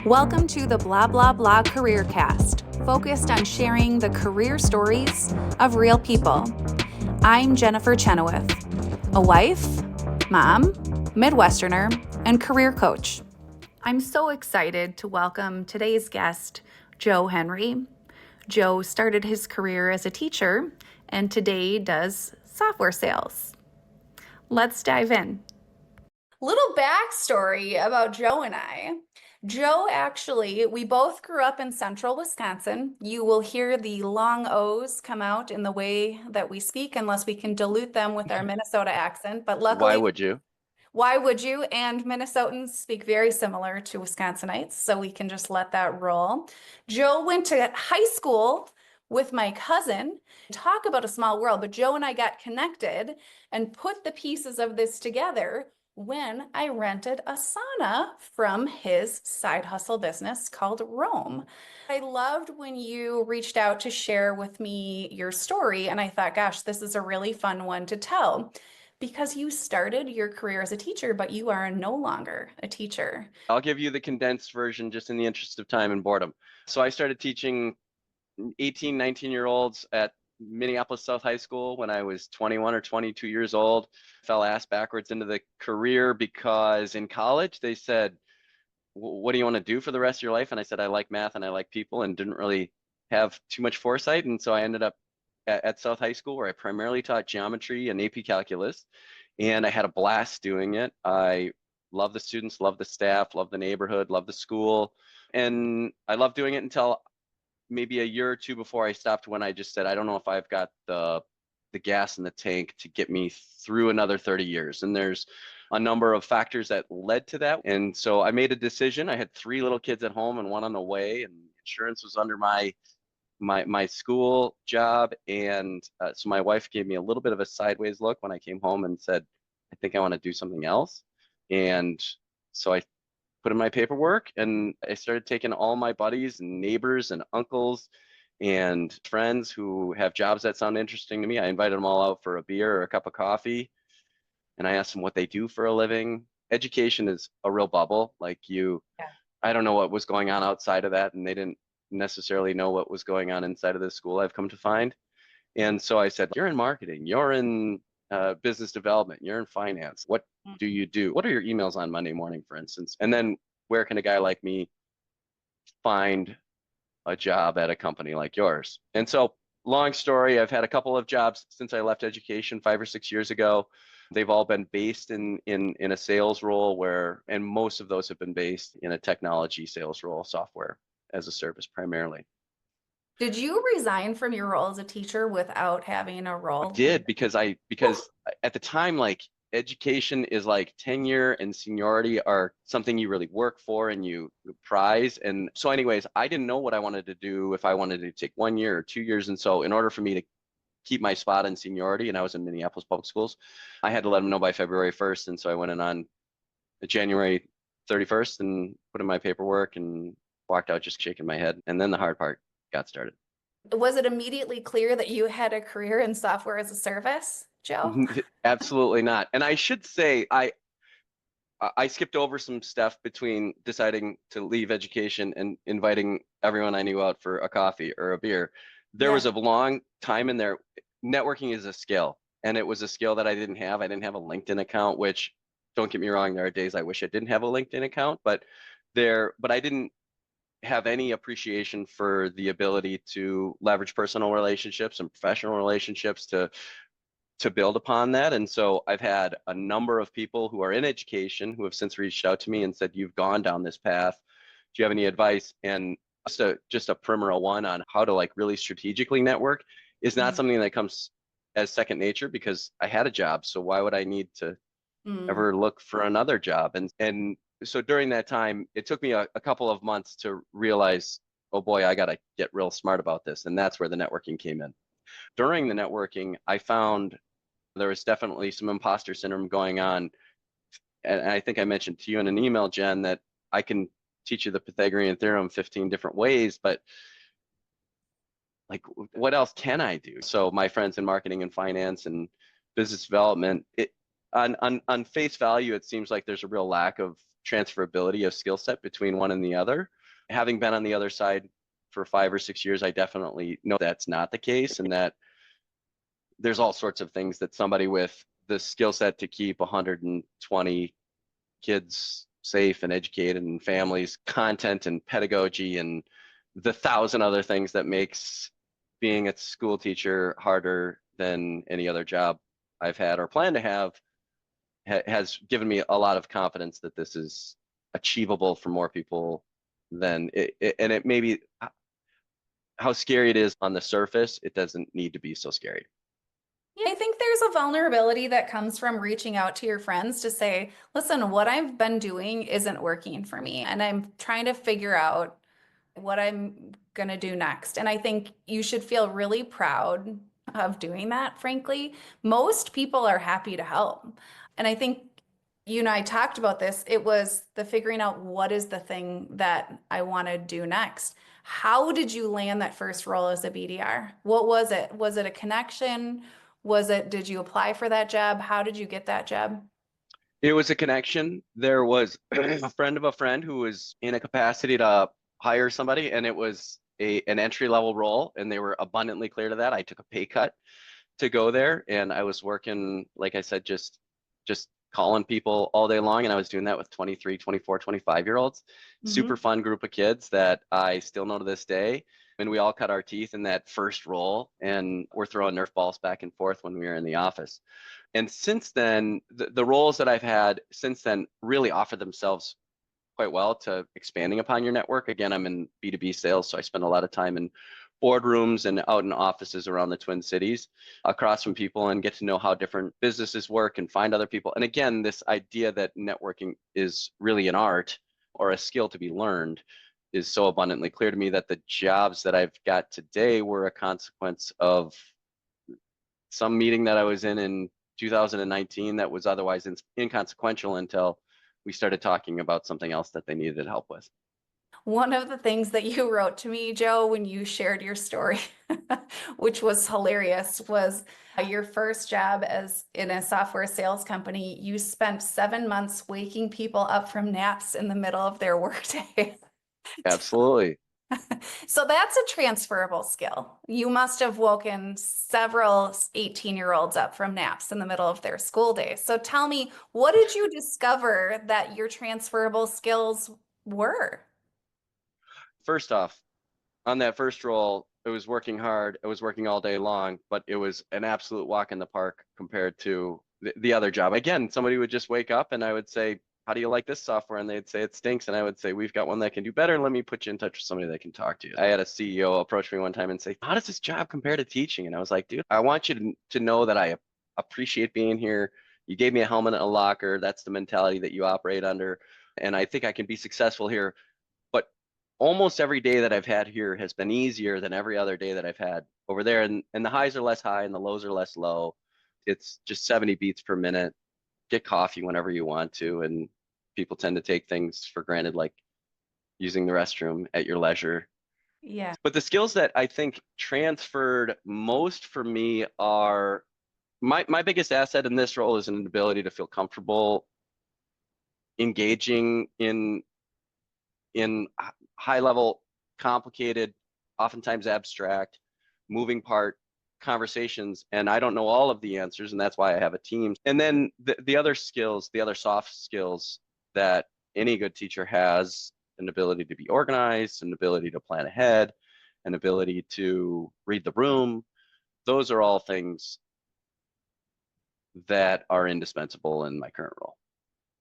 Welcome to the Blah Blah Blah Career Cast, focused on sharing the career stories of real people. I'm Jennifer Chenoweth, a wife, mom, Midwesterner, and career coach. I'm so excited to welcome today's guest, Joe Henry. Joe started his career as a teacher and today does software sales. Let's dive in. Little backstory about Joe and I. Joe, actually, we both grew up in central Wisconsin. You will hear the long O's come out in the way that we speak, unless we can dilute them with our Minnesota accent. But Why luckily, would you? why would you? And Minnesotans speak very similar to Wisconsinites, so we can just let that roll. Joe went to high school with my cousin. Talk about a small world, but Joe and I got connected and put the pieces of this together when I rented a sauna from his side hustle business called Rome. I loved when you reached out to share with me your story, and I thought, gosh, this is a really fun one to tell because you started your career as a teacher, but you are no longer a teacher. I'll give you the condensed version just in the interest of time and boredom. So I started teaching 18, 19-year-olds at Minneapolis South High School when I was 21 or 22 years old. Fell ass backwards into the career because in college they said, what do you want to do for the rest of your life? And I said, I like math and I like people, and didn't really have too much foresight. And so I ended up at South High School, where I primarily taught geometry and AP calculus. And I had a blast doing it. I love the students, love the staff, love the neighborhood, love the school. And I loved doing it until maybe a year or two before I stopped, when I just said, I don't know if I've got the gas in the tank to get me through another 30 years. And there's a number of factors that led to that. And so I made a decision. I had 3 little kids at home and 1 on the way, and insurance was under my school job. And so my wife gave me a little bit of a sideways look when I came home and said, I think I want to do something else. And so I put in my paperwork, and I started taking all my buddies and neighbors and uncles and friends who have jobs that sound interesting to me. I invited them all out for a beer or a cup of coffee, and I asked them what they do for a living. Education is a real bubble. Yeah. I don't know what was going on outside of that, and they didn't necessarily know what was going on inside of this school, I've come to find. And so I said, you're in marketing, you're in business development, you're in finance. What do you do? What are your emails on Monday morning, for instance? And then where can a guy like me find a job at a company like yours? And so, long story, I've had a couple of jobs since I left education 5 or 6 years ago. They've all been based in a sales role, and most of those have been based in a technology sales role, software as a service primarily. Did you resign from your role as a teacher without having a I role? did because at the time, like, education is like tenure and seniority are something you really work for and you prize. And so anyways, I didn't know what I wanted to do, if I wanted to take 1 year or 2 years. And so in order for me to keep my spot in seniority, and I was in Minneapolis public schools, I had to let them know by February 1st. And so I went in on January 31st and put in my paperwork and walked out just shaking my head. And then the hard part got started. Was it immediately clear that you had a career in software as a service, Joe? Absolutely not. And I should say, I skipped over some stuff between deciding to leave education and inviting everyone I knew out for a coffee or a beer. There was Yeah. a long time in there. Networking is a skill, and it was a skill that I didn't have. I didn't have a LinkedIn account, which, don't get me wrong, there are days I wish I didn't have a LinkedIn account, but I didn't have any appreciation for the ability to leverage personal relationships and professional relationships to build upon that. And so I've had a number of people who are in education who have since reached out to me and said, you've gone down this path. Do you have any advice? And just a primer one on how to, like, really strategically network is not something that comes as second nature, because I had a job. So why would I need to Mm. ever look for another job? And so during that time, it took me a couple of months to realize, oh boy, I got to get real smart about this. And that's where the networking came in. During the networking, I found there was definitely some imposter syndrome going on. And I think I mentioned to you in an email, Jen, that I can teach you the Pythagorean theorem 15 different ways, but, like, what else can I do? So my friends in marketing and finance and business development, on face value, it seems like there's a real lack of transferability of skill set between one and the other. Having been on the other side for 5 or 6 years, I definitely know that's not the case, and that there's all sorts of things that somebody with the skill set to keep 120 kids safe and educated and families, content and pedagogy and the thousand other things that makes being a school teacher harder than any other job I've had or plan to have has given me a lot of confidence that this is achievable for more people than and it may be how scary it is on the surface. It doesn't need to be so scary. Yeah, I think there's a vulnerability that comes from reaching out to your friends to say, listen, what I've been doing isn't working for me, and I'm trying to figure out what I'm going to do next. And I think you should feel really proud of doing that, frankly. Most people are happy to help. And I think you and I talked about this. It was the figuring out what is the thing that I want to do next. How did you land that first role as a BDR? What was it? Was it a connection? Did you apply for that job? How did you get that job? It was a connection. There was a friend of a friend who was in a capacity to hire somebody, and it was an entry level role, and they were abundantly clear to that. I took a pay cut to go there, and I was working, like I said, just calling people all day long, and I was doing that with 23, 24, 25 year olds. Super Mhm. fun group of kids that I still know to this day. And we all cut our teeth in that first role, and we're throwing Nerf balls back and forth when we were in the office. And since then, the roles that I've had since then really offer themselves quite well to expanding upon your network. Again, I'm in B2B sales, so I spend a lot of time in boardrooms and out in offices around the Twin Cities, across from people, and get to know how different businesses work and find other people. And again, this idea that networking is really an art or a skill to be learned is so abundantly clear to me, that the jobs that I've got today were a consequence of some meeting that I was in 2019 that was otherwise inconsequential until we started talking about something else that they needed help with. One of the things that you wrote to me, Joe, when you shared your story, which was hilarious, was your first job as in a software sales company. You spent 7 months waking people up from naps in the middle of their workday. Absolutely. So that's a transferable skill. You must have woken several 18-year-olds up from naps in the middle of their school day. So tell me, what did you discover that your transferable skills were? First off, on that first role, it was working hard. I was working all day long, but it was an absolute walk in the park compared to the other job. Again, somebody would just wake up and I would say, how do you like this software? And they'd say it stinks. And I would say, we've got one that can do better. Let me put you in touch with somebody that can talk to you. I had a CEO approach me one time and say, how does this job compare to teaching? And I was like, dude, I want you to know that I appreciate being here. You gave me a helmet and a locker. That's the mentality that you operate under. And I think I can be successful here. But almost every day that I've had here has been easier than every other day that I've had over there. And the highs are less high and the lows are less low. It's just 70 beats per minute. Get coffee whenever you want to. And people tend to take things for granted, like using the restroom at your leisure. Yeah. But the skills that I think transferred most for me are my biggest asset in this role is an ability to feel comfortable engaging in high level, complicated, oftentimes abstract, moving part conversations. And I don't know all of the answers, and that's why I have a team. And then the other skills, the other soft skills that any good teacher has: an ability to be organized, an ability to plan ahead, an ability to read the room. Those are all things that are indispensable in my current role.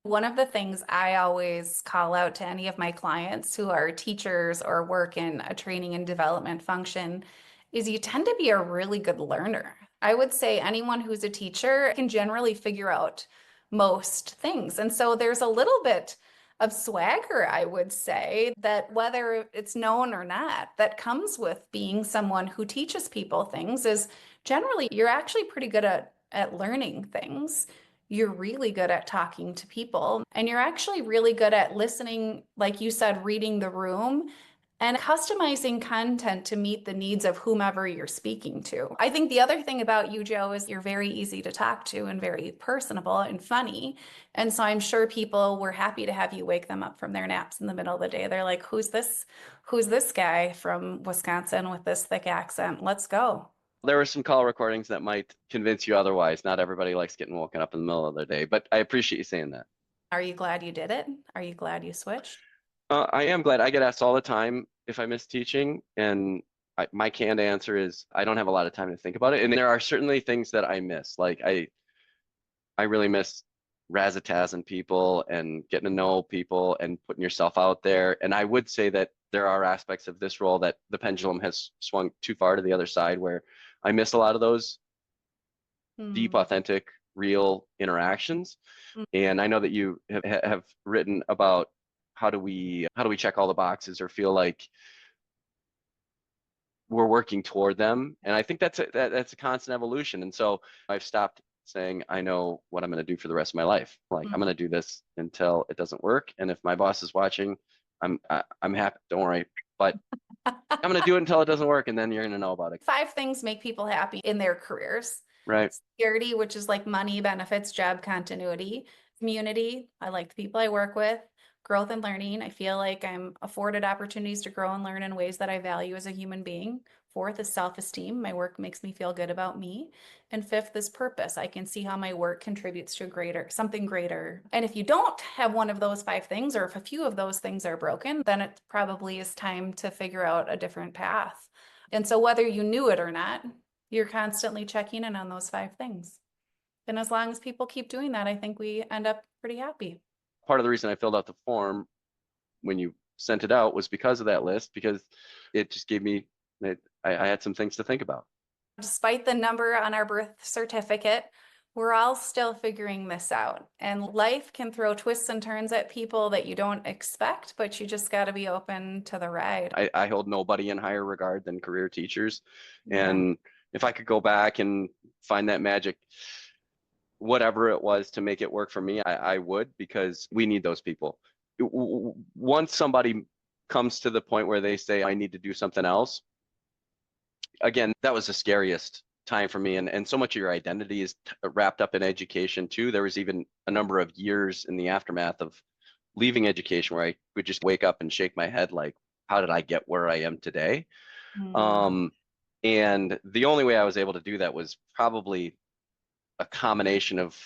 One of the things I always call out to any of my clients who are teachers or work in a training and development function is you tend to be a really good learner. I would say anyone who's a teacher can generally figure out most things. And so there's a little bit of swagger, I would say, that whether it's known or not, that comes with being someone who teaches people things is generally you're actually pretty good at learning things. You're really good at talking to people, and you're actually really good at listening, like you said, reading the room and customizing content to meet the needs of whomever you're speaking to. I think the other thing about you, Joe, is you're very easy to talk to and very personable and funny. And so I'm sure people were happy to have you wake them up from their naps in the middle of the day. They're like, who's this? Who's this guy from Wisconsin with this thick accent? Let's go. There were some call recordings that might convince you otherwise. Not everybody likes getting woken up in the middle of their day, but I appreciate you saying that. Are you glad you did it? Are you glad you switched? I am glad. I get asked all the time if I miss teaching, and my canned answer is I don't have a lot of time to think about it. And there are certainly things that I miss. Like I really miss razzmatazz people and getting to know people and putting yourself out there. And I would say that there are aspects of this role that the pendulum has swung too far to the other side, where I miss a lot of those deep, Hmm. authentic, real interactions. And I know that you have written about how do we check all the boxes or feel like we're working toward them. And I think that's a constant evolution. And so I've stopped saying I know what I'm going to do for the rest of my life. Like I'm going to do this until it doesn't work. And if my boss is watching, I'm happy. Don't worry. But I'm going to do it until it doesn't work, and then you're going to know about it. 5 things make people happy in their careers. Right. Security, which is like money, benefits, job continuity. Community, I like the people I work with. Growth and learning, I feel like I'm afforded opportunities to grow and learn in ways that I value as a human being. Fourth is self-esteem. My work makes me feel good about me. And fifth is purpose. I can see how my work contributes to something greater. And if you don't have one of those 5 things, or if a few of those things are broken, then it probably is time to figure out a different path. And so whether you knew it or not, you're constantly checking in on those 5 things. And as long as people keep doing that, I think we end up pretty happy. Part of the reason I filled out the form when you sent it out was because of that list, because it just gave me, I had some things to think about. Despite the number on our birth certificate, we're all still figuring this out. And life can throw twists and turns at people that you don't expect, but you just got to be open to the ride. I hold nobody in higher regard than career teachers. Yeah. And if I could go back and find that magic, whatever it was to make it work for me, I would, because we need those people. Once somebody comes to the point where they say, I need to do something else, again, that was the scariest time for me. And so much of your identity is wrapped up in education too. There was even a number of years in the aftermath of leaving education where I would just wake up and shake my head like, how did I get where I am today? Mm. Um, and the only way I was able to do that was probably a combination of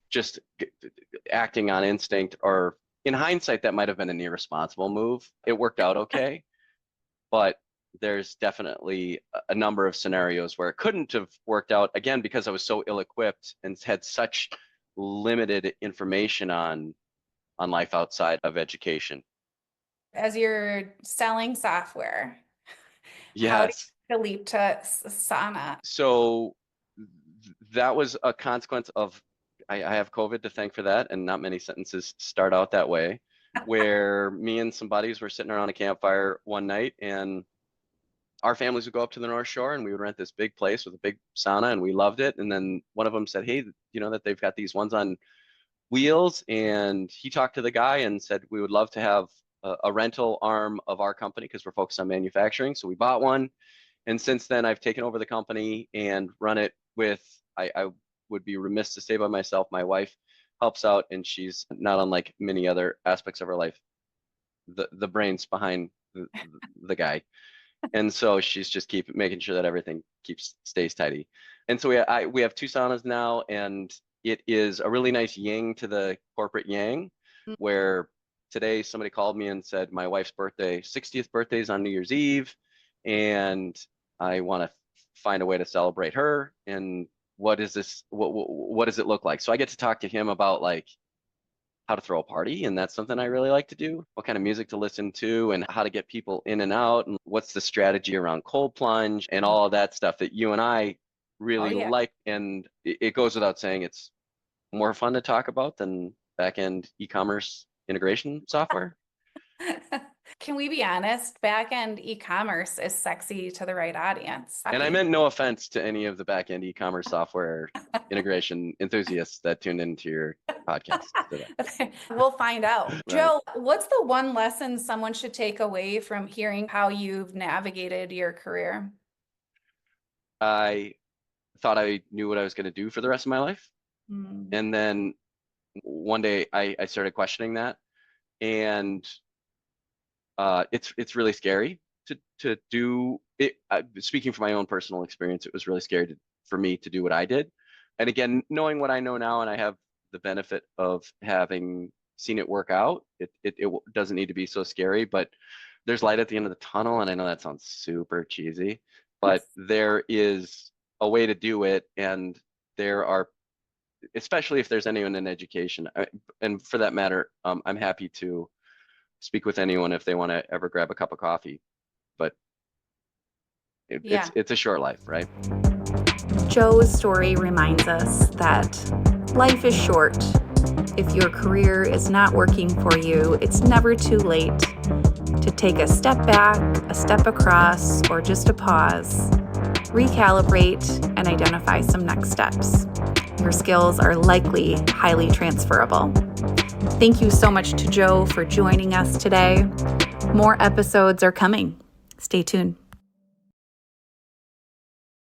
just acting on instinct, or in hindsight, that might have been an irresponsible move. It worked out okay, but there's definitely a number of scenarios where it couldn't have worked out, again, because I was so ill-equipped and had such limited information on life outside of education. As you're selling software, how do Yes. you leap to Sana? So that was a consequence of, I have COVID to thank for that, and not many sentences start out that way, where me and some buddies were sitting around a campfire one night, and our families would go up to the North Shore and we would rent this big place with a big sauna, and we loved it. And then one of them said, hey, that they've got these ones on wheels. And he talked to the guy and said, we would love to have a rental arm of our company because we're focused on manufacturing. So we bought one. And since then, I've taken over the company and run it with, I would be remiss to say by myself, my wife helps out, and she's not unlike many other aspects of her life, the brains behind the guy. And so she's just keep making sure that everything stays tidy. And so we have two saunas now, and it is a really nice yin to the corporate yang, where today somebody called me and said my wife's 60th birthday is on New Year's Eve, and I want to find a way to celebrate her. And what is this? What does it look like? So I get to talk to him about like how to throw a party, and that's something I really like to do. What kind of music to listen to, and how to get people in and out, and what's the strategy around cold plunge, and all of that stuff that you and I Oh, really yeah. like. And it goes without saying, it's more fun to talk about than back end e-commerce integration software. Can we be honest? Back-end e-commerce is sexy to the right audience. And I meant no offense to any of the back-end e-commerce software integration enthusiasts that tuned into your podcast today. We'll find out. Right. Joe, what's the one lesson someone should take away from hearing how you've navigated your career? I thought I knew what I was going to do for the rest of my life. And then one day I started questioning that. And it's really scary to do it. Speaking from my own personal experience, it was really scary for me to do what I did. And again, knowing what I know now, and I have the benefit of having seen it work out, it doesn't need to be so scary, but there's light at the end of the tunnel. And I know that sounds super cheesy, but there is a way to do it. And there are, especially if there's anyone in education, and for that matter, I'm happy to speak with anyone if they want to ever grab a cup of coffee, but it's a short life, right? Joe's story reminds us that life is short. If your career is not working for you, it's never too late to take a step back, a step across, or just a pause, recalibrate, and identify some next steps. Your skills are likely highly transferable. Thank you so much to Joe for joining us today. More episodes are coming. Stay tuned.